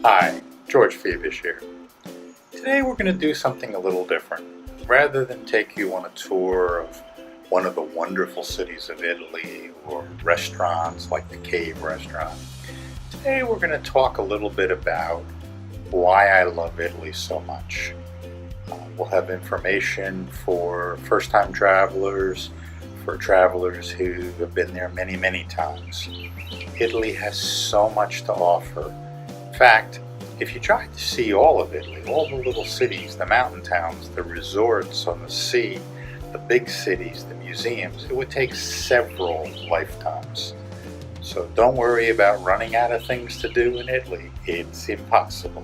Hi, George Febish here. Today we're going to do something a little different. Rather than take you on a tour of one of the wonderful cities of Italy or restaurants like the Cave restaurant, today we're going to talk a little bit about why I love Italy so much. We'll have information for first-time travelers, for travelers who have been there many, many times. Italy has so much to offer. In fact, if you tried to see all of Italy, all the little cities, the mountain towns, the resorts on the sea, the big cities, the museums, it would take several lifetimes. So don't worry about running out of things to do in Italy. It's impossible.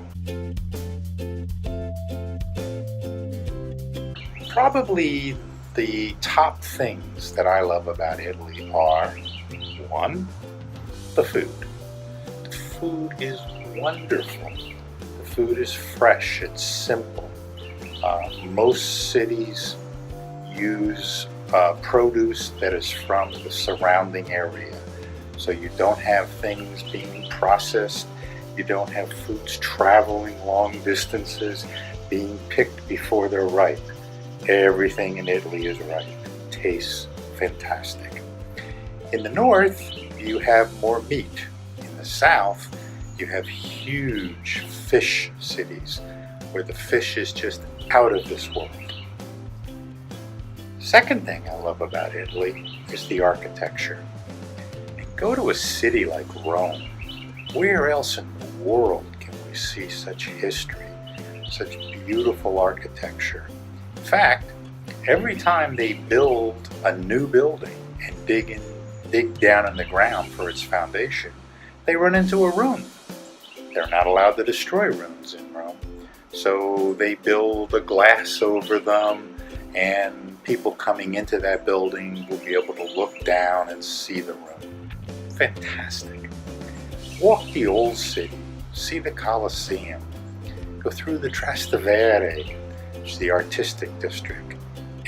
Probably the top things that I love about Italy are, one, the food. The food is wonderful. The food is fresh, it's simple. Most cities use produce that is from the surrounding area. So you don't have things being processed, you don't have foods traveling long distances, being picked before they're ripe. Everything in Italy is ripe. Tastes fantastic. In the north, you have more meat. In the south, you have huge fish cities where the fish is just out of this world. Second thing I love about Italy is the architecture. And go to a city like Rome. Where else in the world can we see such history, such beautiful architecture? In fact, every time they build a new building and dig down in the ground for its foundation, they run into a ruin. They're not allowed to destroy ruins in Rome. So they build a glass over them, and people coming into that building will be able to look down and see the ruin. Fantastic. Walk the old city, see the Colosseum, go through the Trastevere, which is the artistic district.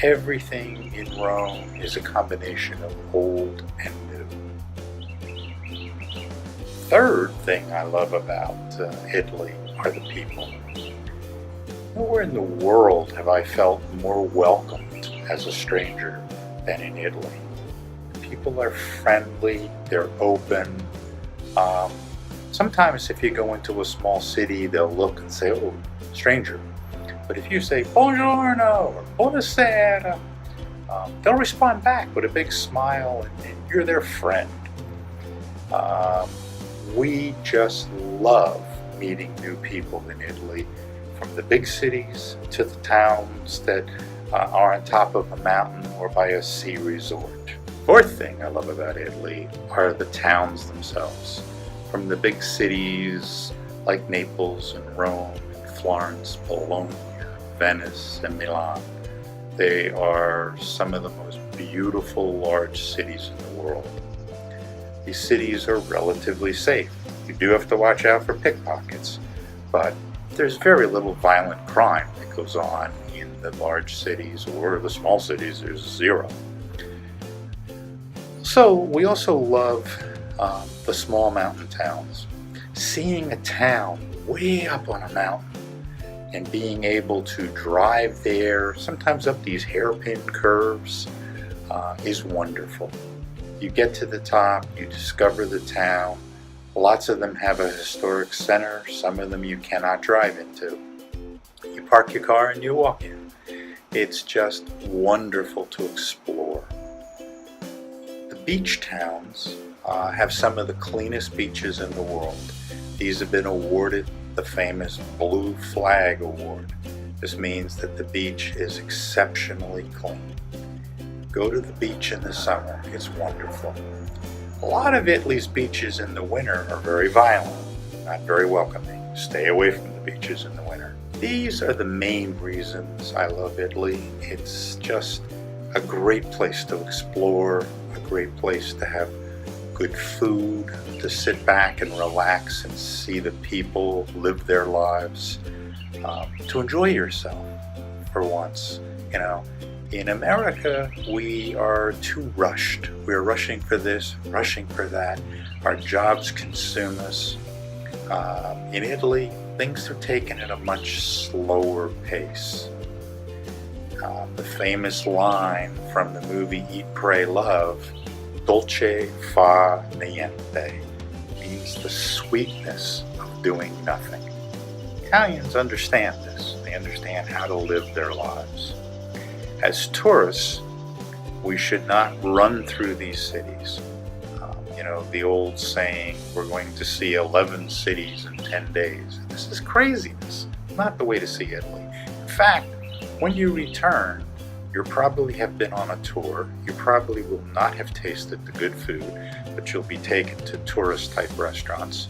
Everything in Rome is a combination of old and new. Third thing I love about Italy are the people. Nowhere in the world have I felt more welcomed as a stranger than in Italy. People are friendly, they're open. Sometimes if you go into a small city, they'll look and say, "Oh, stranger." But if you say "Buongiorno" or "Buonasera," they'll respond back with a big smile, and you're their friend. We just love meeting new people in Italy, from the big cities to the towns that are on top of a mountain or by a sea resort. Fourth thing I love about Italy are the towns themselves. From the big cities like Naples and Rome and Florence, Bologna, Venice, and Milan. They are some of the most beautiful large cities in the world. These cities are relatively safe. You do have to watch out for pickpockets, but there's very little violent crime that goes on in the large cities, or the small cities, there's zero. So we also love the small mountain towns. Seeing a town way up on a mountain and being able to drive there, sometimes up these hairpin curves, is wonderful. You get to the top, you discover the town. Lots of them have a historic center, some of them you cannot drive into. You park your car and you walk in. It's just wonderful to explore. The beach towns have some of the cleanest beaches in the world. These have been awarded the famous Blue Flag Award. This means that the beach is exceptionally clean. Go to the beach in the summer, it's wonderful. A lot of Italy's beaches in the winter are very violent, not very welcoming. Stay away from the beaches in the winter. These are the main reasons I love Italy. It's just a great place to explore, a great place to have good food, to sit back and relax and see the people live their lives, to enjoy yourself for once. In America, we are too rushed. We're rushing for this, rushing for that. Our jobs consume us. In Italy, things are taken at a much slower pace. The famous line from the movie Eat, Pray, Love, dolce fa niente, means the sweetness of doing nothing. Italians understand this. They understand how to live their lives. As tourists, we should not run through these cities. The old saying, we're going to see 11 cities in 10 days. This is craziness, not the way to see Italy. In fact, when you return, you'll probably have been on a tour. You probably will not have tasted the good food, but you'll be taken to tourist-type restaurants.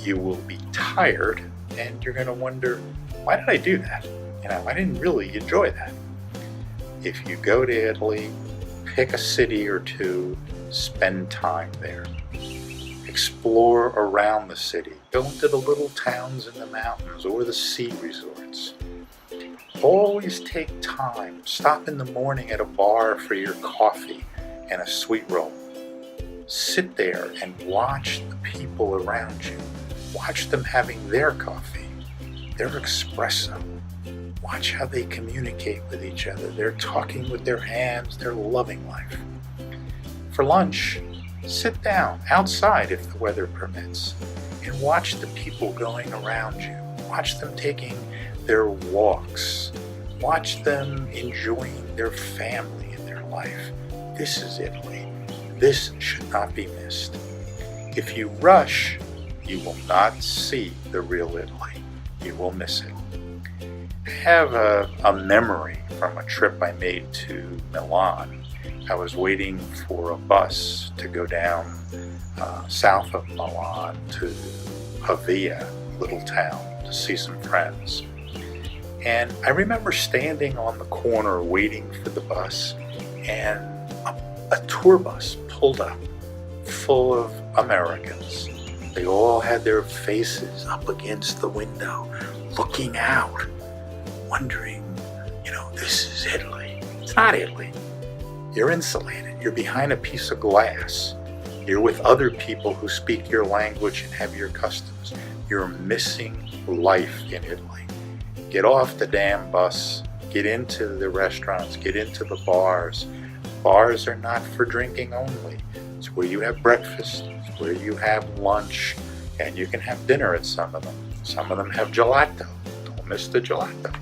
You will be tired, and you're going to wonder, why did I do that? I didn't really enjoy that. If you go to Italy, pick a city or two, spend time there. Explore around the city. Go into the little towns in the mountains or the sea resorts. Always take time. Stop in the morning at a bar for your coffee and a sweet roll. Sit there and watch the people around you. Watch them having their coffee, their espresso. Watch how they communicate with each other. They're talking with their hands. They're loving life. For lunch, sit down outside if the weather permits and watch the people going around you. Watch them taking their walks. Watch them enjoying their family and their life. This is Italy. This should not be missed. If you rush, you will not see the real Italy. You will miss it. I have a memory from a trip I made to Milan. I was waiting for a bus to go down south of Milan to Pavia, little town, to see some friends. And I remember standing on the corner waiting for the bus, and a tour bus pulled up full of Americans. They all had their faces up against the window, looking out, wondering, this is Italy. It's not Italy. You're insulated. You're behind a piece of glass. You're with other people who speak your language and have your customs. You're missing life in Italy. Get off the damn bus. Get into the restaurants. Get into the bars. Bars are not for drinking only. It's where you have breakfast. It's where you have lunch. And you can have dinner at some of them. Some of them have gelato. Don't miss the gelato.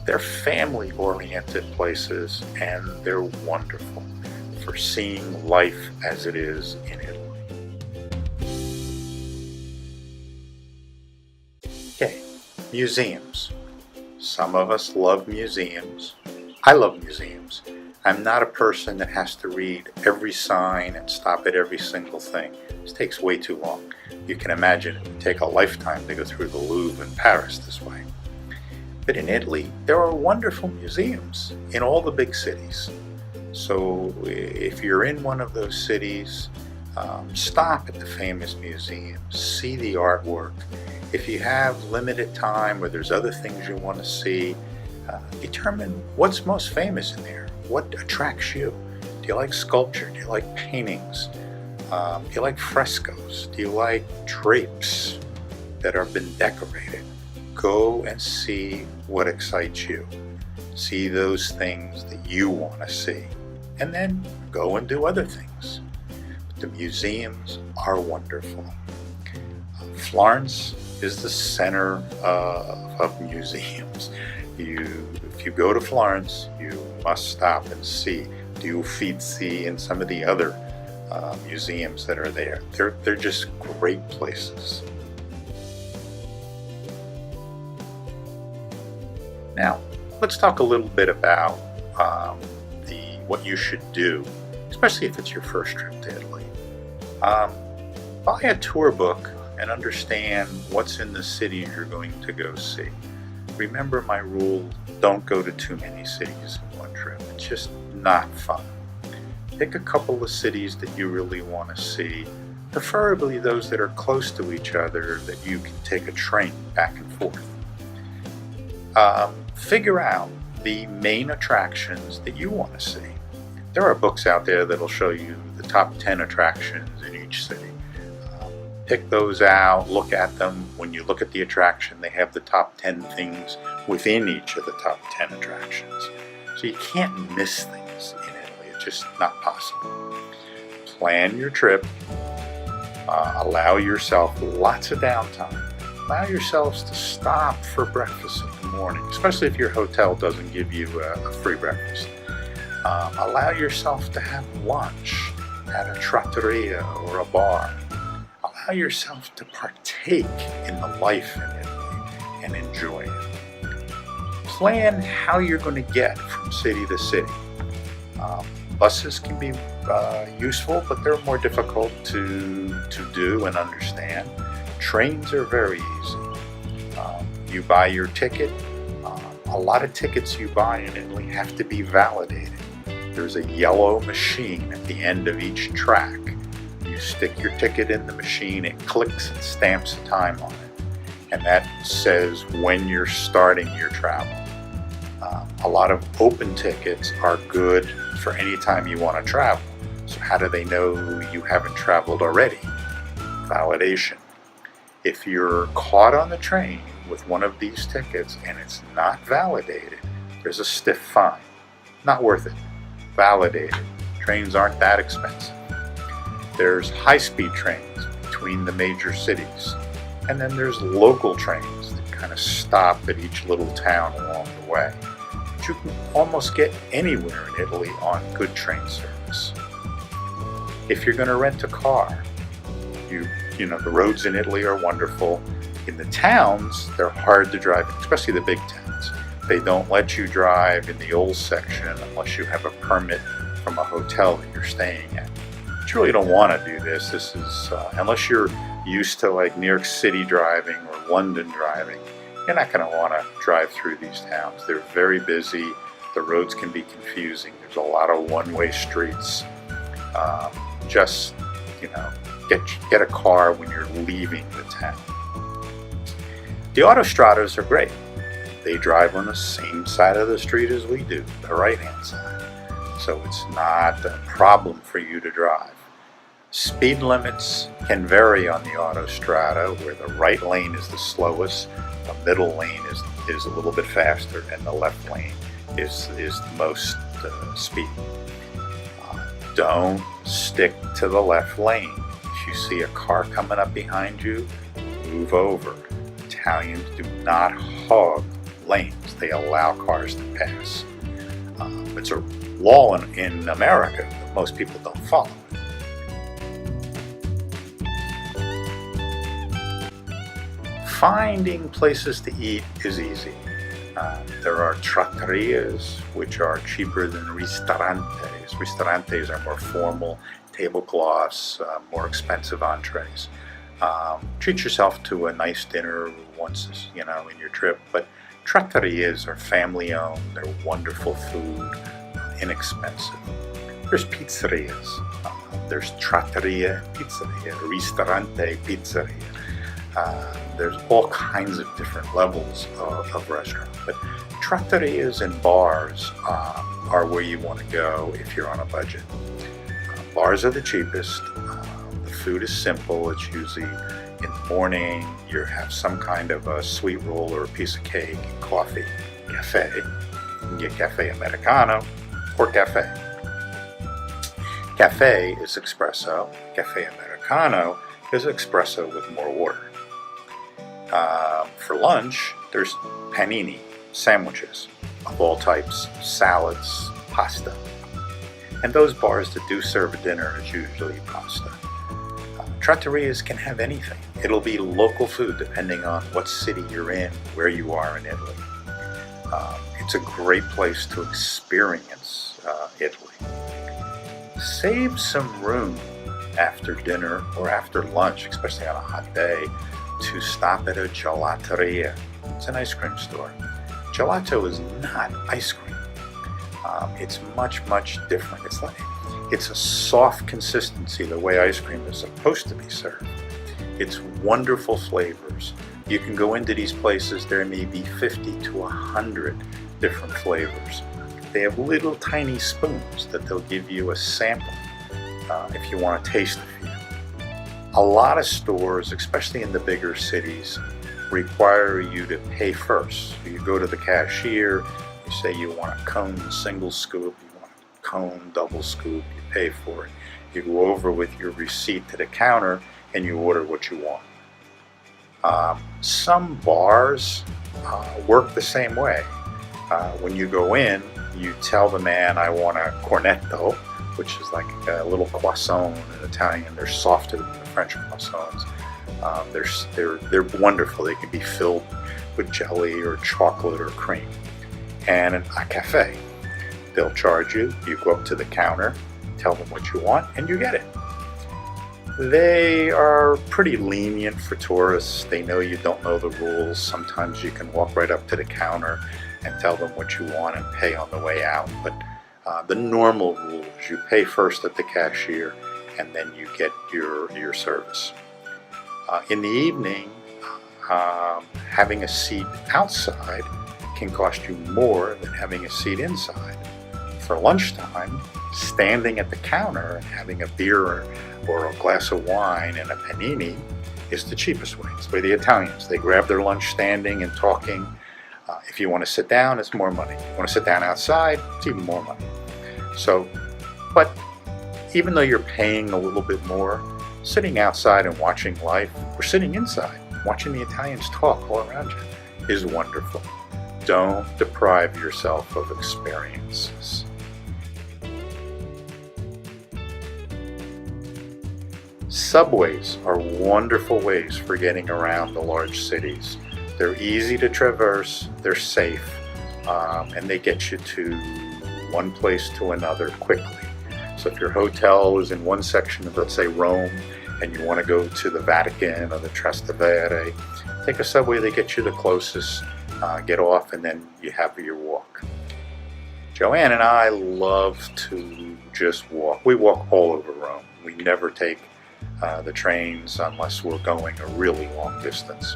They're family-oriented places, and they're wonderful for seeing life as it is in Italy. Okay, museums. Some of us love museums. I love museums. I'm not a person that has to read every sign and stop at every single thing. This takes way too long. You can imagine it would take a lifetime to go through the Louvre in Paris this way. But in Italy, there are wonderful museums in all the big cities. So if you're in one of those cities, stop at the famous museums, see the artwork. If you have limited time or there's other things you want to see, determine what's most famous in there. What attracts you? Do you like sculpture? Do you like paintings? Do you like frescoes? Do you like drapes that have been decorated? Go and see what excites you. See those things that you want to see. And then go and do other things. But the museums are wonderful. Florence is the center of museums. If you go to Florence, you must stop and see the Uffizi and some of the other museums that are there. They're just great places. Now, let's talk a little bit about what you should do, especially if it's your first trip to Italy. Buy a tour book and understand what's in the cities you're going to go see. Remember my rule, don't go to too many cities in one trip. It's just not fun. Pick a couple of cities that you really want to see, preferably those that are close to each other that you can take a train back and forth. Figure out the main attractions that you want to see. There are books out there that'll show you the top 10 attractions in each city. Pick those out, look at them. When you look at the attraction, they have the top 10 things within each of the top 10 attractions. So you can't miss things in Italy. It's just not possible. Plan your trip. Allow yourself lots of downtime. Allow yourselves to stop for breakfast in the morning, especially if your hotel doesn't give you a free breakfast. Allow yourself to have lunch at a trattoria or a bar. Allow yourself to partake in the life in Italy and enjoy it. Plan how you're going to get from city to city. Buses can be useful, but they're more difficult to do and understand. Trains are very easy. You buy your ticket. A lot of tickets you buy in Italy have to be validated. There's a yellow machine at the end of each track. You stick your ticket in the machine, it clicks and stamps a time on it. And that says when you're starting your travel. A lot of open tickets are good for any time you want to travel. So how do they know you haven't traveled already? Validation. If you're caught on the train with one of these tickets and it's not validated, there's a stiff fine. Not worth it. Validated. Trains aren't that expensive. There's high-speed trains between the major cities. And then there's local trains that kind of stop at each little town along the way. But you can almost get anywhere in Italy on good train service. If you're going to rent a car, you know, the roads in Italy are wonderful. In the towns, they're hard to drive, especially the big towns. They don't let you drive in the old section unless you have a permit from a hotel that you're staying at. But you really don't want to do this. This is, unless you're used to like New York City driving or London driving, you're not going to want to drive through these towns. They're very busy. The roads can be confusing. There's a lot of one-way streets. Just, you know, get a car when you're leaving the town. The autostradas are great. They drive on the same side of the street as we do, the right-hand side. So it's not a problem for you to drive. Speed limits can vary on the autostrada, where the right lane is the slowest, the middle lane is a little bit faster, and the left lane is the most speed. Don't stick to the left lane. If you see a car coming up behind you, move over. Italians do not hog lanes. They allow cars to pass. It's a law in America, but most people don't follow it. Finding places to eat is easy. There are trattorias, which are cheaper than ristorantes. Ristorantes are more formal, tablecloths, more expensive entrees. Treat yourself to a nice dinner once, you know, in your trip. But trattorias are family-owned. They're wonderful food, inexpensive. There's pizzerias. There's trattoria pizzeria, ristorante pizzeria. There's all kinds of different levels of restaurant. But trattorias and bars are where you want to go if you're on a budget. Bars are the cheapest. The food is simple. It's usually in the morning. You have some kind of a sweet roll or a piece of cake, coffee, cafe. You can get cafe americano or cafe. Cafe is espresso. Cafe americano is espresso with more water. For lunch, there's panini, sandwiches of all types, salads, pasta. And those bars that do serve a dinner is usually pasta. Trattorias can have anything. It'll be local food depending on what city you're in, where you are in Italy. It's a great place to experience Italy. Save some room after dinner or after lunch, especially on a hot day, to stop at a gelateria. It's an ice cream store. Gelato is not ice cream. It's much, much different. It's a soft consistency, the way ice cream is supposed to be served. It's wonderful flavors. You can go into these places, there may be 50 to 100 different flavors. They have little tiny spoons that they'll give you a sample if you want to taste a few. A lot of stores, especially in the bigger cities, require you to pay first. So you go to the cashier, you say you want a cone single scoop, you want a cone double scoop, you pay for it. You go over with your receipt to the counter and you order what you want. Some bars work the same way. When you go in, you tell the man, I want a cornetto, which is like a little croissant in Italian. They're softer than the French croissants. They're wonderful. They can be filled with jelly or chocolate or cream. And a cafe. They'll charge you. You go up to the counter, tell them what you want, and you get it. They are pretty lenient for tourists. They know you don't know the rules. Sometimes you can walk right up to the counter and tell them what you want and pay on the way out. But the normal rules, you pay first at the cashier and then you get your service. In the evening, having a seat outside can cost you more than having a seat inside. For lunchtime, standing at the counter and having a beer or a glass of wine and a panini is the cheapest way. It's the way the Italians, they grab their lunch standing and talking. If you want to sit down, it's more money. If you want to sit down outside, it's even more money. So, but even though you're paying a little bit more, sitting outside and watching life, or sitting inside, watching the Italians talk all around you, is wonderful. Don't deprive yourself of experiences. Subways are wonderful ways for getting around the large cities. They're easy to traverse, they're safe, and they get you to one place to another quickly. So if your hotel is in one section of, let's say, Rome, and you want to go to the Vatican or the Trastevere, take a subway that gets you the closest, get off, and then you have your walk. Joanne and I love to just walk. We walk all over Rome. We never take the trains unless we're going a really long distance.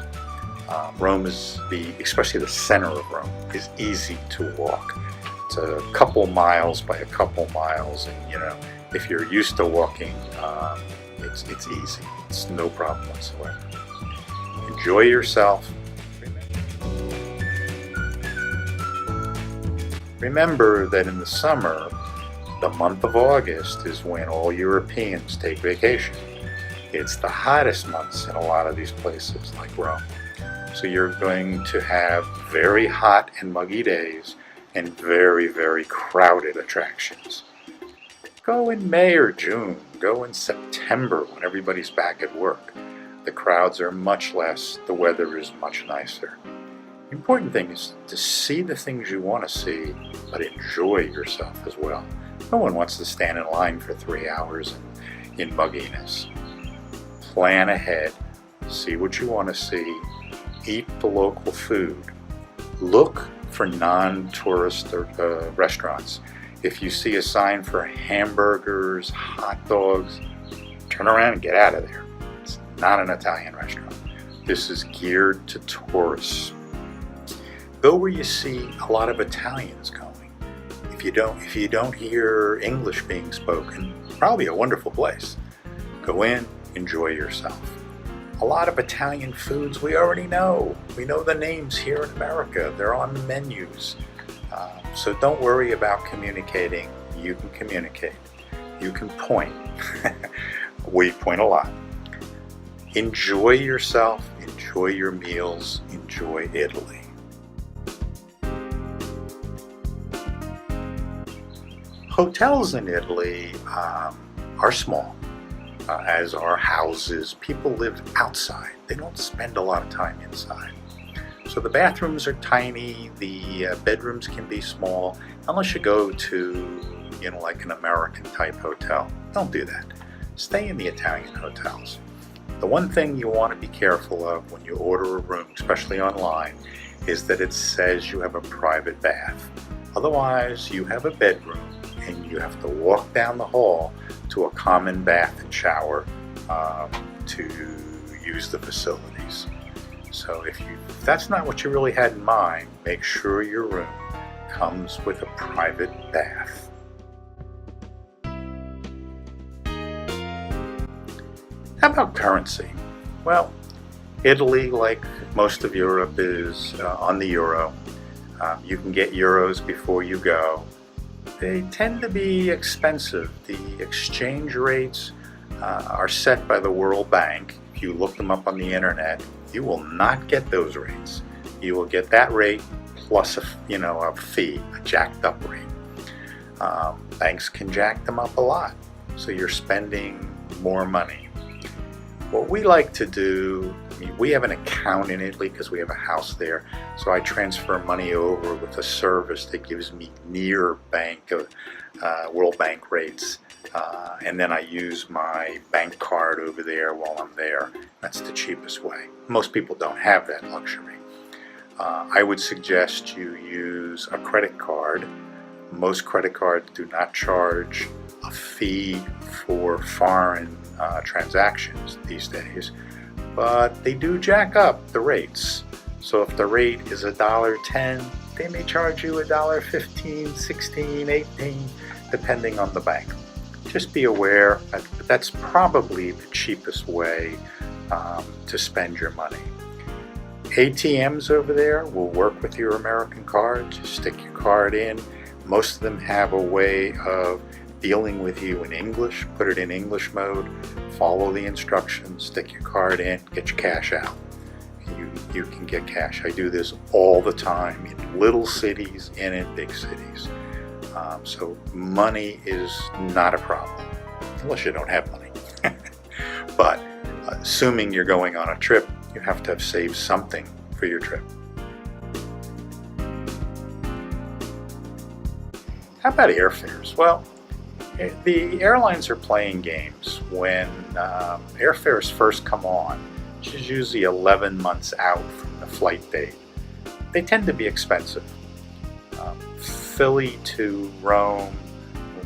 Rome is especially the center of Rome, is easy to walk. It's a couple miles by a couple miles, and if you're used to walking, it's easy. It's no problem whatsoever. Enjoy yourself. Remember that in the summer, the month of August is when all Europeans take vacation. It's the hottest months in a lot of these places like Rome. So you're going to have very hot and muggy days and very, very crowded attractions. Go in May or June. Go in September when everybody's back at work. The crowds are much less. The weather is much nicer. The important thing is to see the things you want to see, but enjoy yourself as well. No one wants to stand in line for 3 hours in mugginess. Plan ahead. See what you want to see. Eat the local food. Look for non-tourist restaurants. If you see a sign for hamburgers, hot dogs, turn around and get out of there. It's not an Italian restaurant. This is geared to tourists. Go where you see a lot of Italians going. If you don't hear English being spoken, probably a wonderful place. Go in, enjoy yourself. A lot of Italian foods we already know. We know the names here in America. They're on the menus. So don't worry about communicating. You can communicate. You can point. We point a lot. Enjoy yourself. Enjoy your meals. Enjoy Italy. Hotels in Italy are small. As are houses. People live outside. They don't spend a lot of time inside. So the bathrooms are tiny, the bedrooms can be small, unless you go to, like an American type hotel. Don't do that. Stay in the Italian hotels. The one thing you want to be careful of when you order a room, especially online, is that it says you have a private bath. Otherwise, you have a bedroom and you have to walk down the hall to a common bath and shower to use the facilities. So if that's not what you really had in mind, make sure your room comes with a private bath. How about currency? Well, Italy, like most of Europe, is on the euro. You can get euros before you go. They tend to be expensive. The exchange rates are set by the World Bank. If you look them up on the internet, you will not get those rates. You will get that rate plus a fee, a jacked up rate. Banks can jack them up a lot, so you're spending more money. What we like to do, we have an account in Italy because we have a house there, so I transfer money over with a service that gives me near World Bank rates, and then I use my bank card over there while I'm there. That's the cheapest way. Most people don't have that luxury. I would suggest you use a credit card. Most credit cards do not charge a fee for foreign transactions these days, but they do jack up the rates. So if the rate is $1.10, they may charge you $1.15, $16, $18, depending on the bank. Just be aware that that's probably the cheapest way to spend your money. ATMs over there will work with your American card. Just stick your card in. Most of them have a way of dealing with you in English. Put it in English mode, follow the instructions, stick your card in, get your cash out. You can get cash. I do this all the time in little cities and in big cities. So money is not a problem, unless you don't have money. But assuming you're going on a trip, you have to have saved something for your trip. How about airfares? Well, the airlines are playing games. When airfares first come on, which is usually 11 months out from the flight date, they tend to be expensive. Philly to Rome,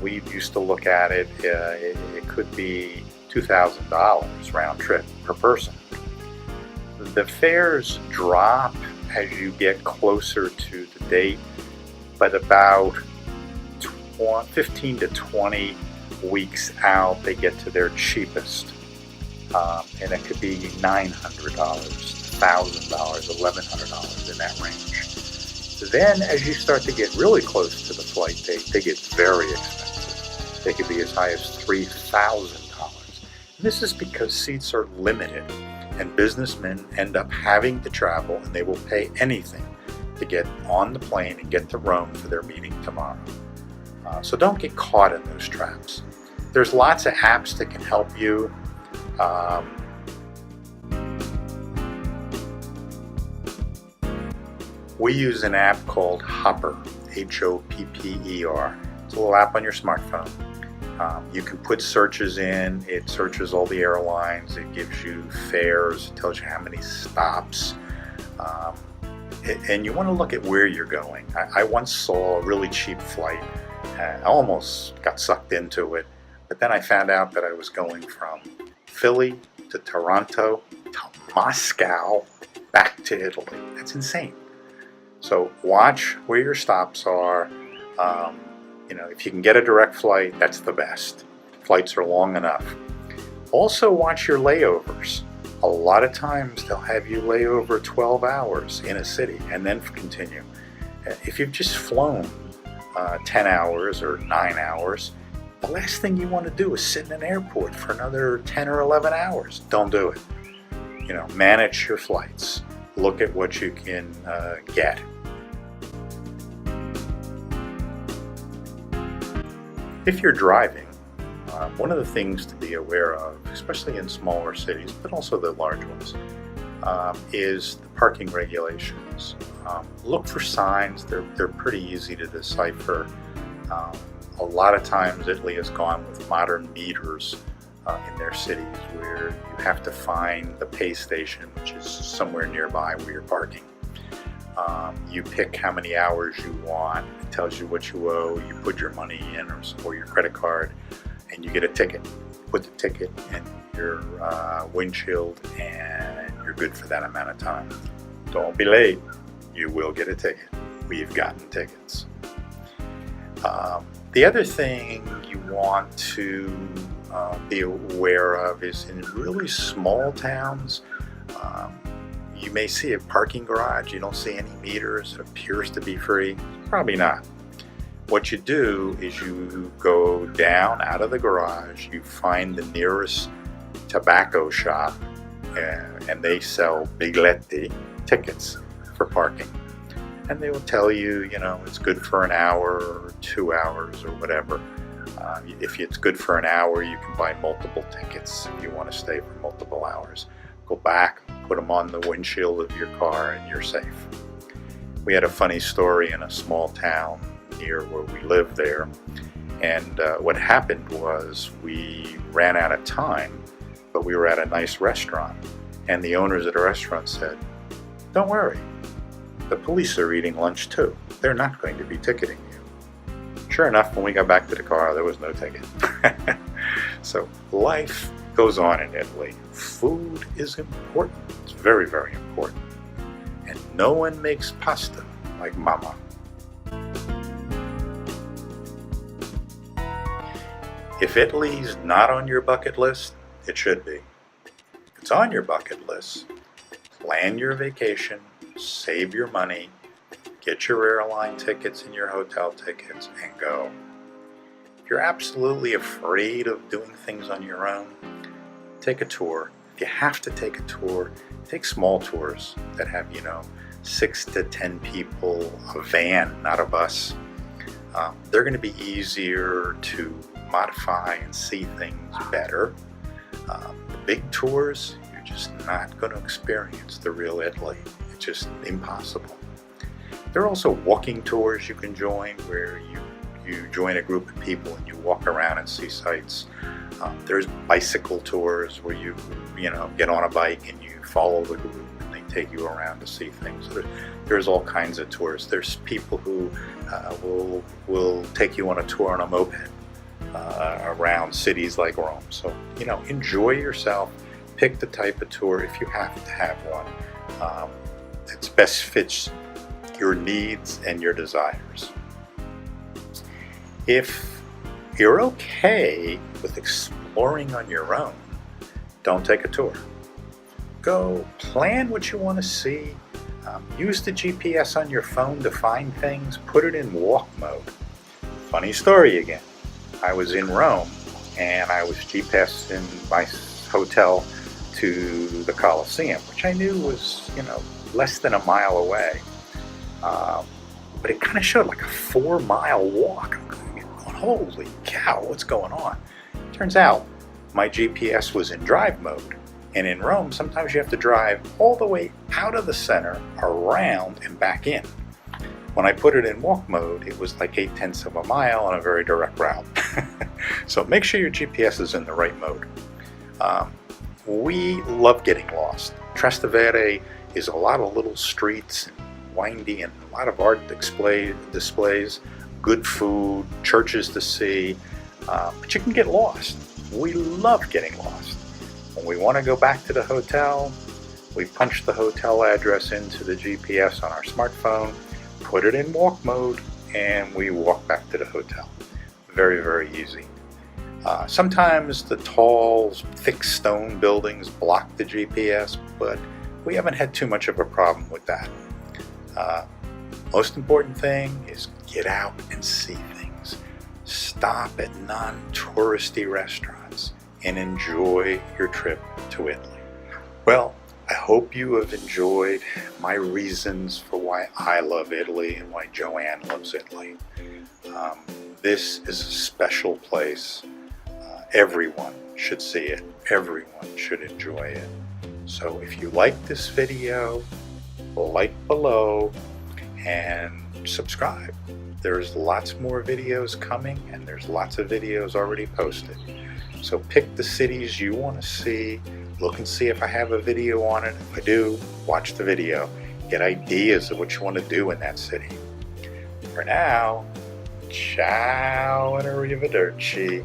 we used to look at it, it could be $2,000 round trip per person. The fares drop as you get closer to the date, but about 15 to 20 weeks out, they get to their cheapest. And it could be $900, $1,000, $1,100 in that range. Then as you start to get really close to the flight date, they get very expensive. They could be as high as $3,000. This is because seats are limited, and businessmen end up having to travel, and they will pay anything to get on the plane and get to Rome for their meeting tomorrow. So don't get caught in those traps. There's lots of apps that can help you. We use an app called Hopper, Hopper. It's a little app on your smartphone. You can put searches in. It searches all the airlines. It gives you fares. It tells you how many stops. And you want to look at where you're going. I once saw a really cheap flight. I almost got sucked into it, but then I found out that I was going from Philly to Toronto to Moscow back to Italy. That's insane. So watch where your stops are. If you can get a direct flight, that's the best. Flights are long enough. Also watch your layovers. A lot of times they'll have you lay over 12 hours in a city and then continue. If you've just flown 10 hours or 9 hours, the last thing you want to do is sit in an airport for another 10 or 11 hours. Don't do it. Manage your flights. Look at what you can get. If you're driving, one of the things to be aware of, especially in smaller cities, but also the large ones, is the parking regulations. Look for signs. They're pretty easy to decipher. A lot of times Italy has gone with modern meters in their cities where you have to find the pay station, which is somewhere nearby where you're parking. You pick how many hours you want. It tells you what you owe. You put your money in or your credit card, and you get a ticket. Put the ticket in your windshield, and you're good for that amount of time. Don't be late. You will get a ticket. We've gotten tickets. The other thing you want to be aware of is in really small towns, you may see a parking garage, you don't see any meters, it appears to be free. Probably not. What you do is you go down out of the garage, you find the nearest tobacco shop, and they sell biglietti, tickets for parking. And they will tell you, it's good for an hour or 2 hours or whatever. If it's good for an hour, you can buy multiple tickets if you want to stay for multiple hours. Go back, put them on the windshield of your car, and you're safe. We had a funny story in a small town near where we lived there, and what happened was we ran out of time, but we were at a nice restaurant, and the owners of the restaurant said, "Don't worry, the police are eating lunch too. They're not going to be ticketing you." Sure enough, when we got back to the car, there was no ticket. So life goes on in Italy. Food is important. It's very, very important. And no one makes pasta like Mama. If Italy's not on your bucket list, it should be. If it's on your bucket list, plan your vacation, save your money, get your airline tickets and your hotel tickets, and go. If you're absolutely afraid of doing things on your own, take a tour. If you have to take a tour, take small tours that have, 6 to 10 people, a van, not a bus. They're going to be easier to modify and see things better. The big tours, you're just not going to experience the real Italy. It's just impossible. There are also walking tours you can join where you join a group of people and you walk around and see sights. There's bicycle tours where you get on a bike and you follow the group and they take you around to see things. There's all kinds of tours. There's people who will take you on a tour on a moped around cities like Rome. So, enjoy yourself. Pick the type of tour if you have to have one. It best fits your needs and your desires. If you're okay with exploring on your own, don't take a tour. Go plan what you want to see. Use the GPS on your phone to find things. Put it in walk mode. Funny story again. I was in Rome and I was GPSing my hotel to the Colosseum, which I knew was, less than a mile away. But it kind of showed like a 4-mile walk. I'm going, holy cow, what's going on? Turns out my GPS was in drive mode. And in Rome, sometimes you have to drive all the way out of the center, around, and back in. When I put it in walk mode, it was like 0.8 of a mile on a very direct route. So make sure your GPS is in the right mode. We love getting lost. Trastevere is a lot of little streets, and windy, and a lot of art displays, good food, churches to see, but you can get lost. We love getting lost. When we want to go back to the hotel, we punch the hotel address into the GPS on our smartphone, put it in walk mode, and we walk back to the hotel. Very, very easy. Sometimes the tall, thick stone buildings block the GPS, but we haven't had too much of a problem with that. Most important thing is get out and see things. Stop at non-touristy restaurants and enjoy your trip to Italy. Well, I hope you have enjoyed my reasons for why I love Italy and why Joanne loves Italy. This is a special place. Everyone should see it. Everyone should enjoy it. So if you like this video, like below and subscribe. There's lots more videos coming, and there's lots of videos already posted. So pick the cities you want to see. Look and see if I have a video on it. If I do, watch the video. Get ideas of what you want to do in that city. For now, ciao and arrivederci.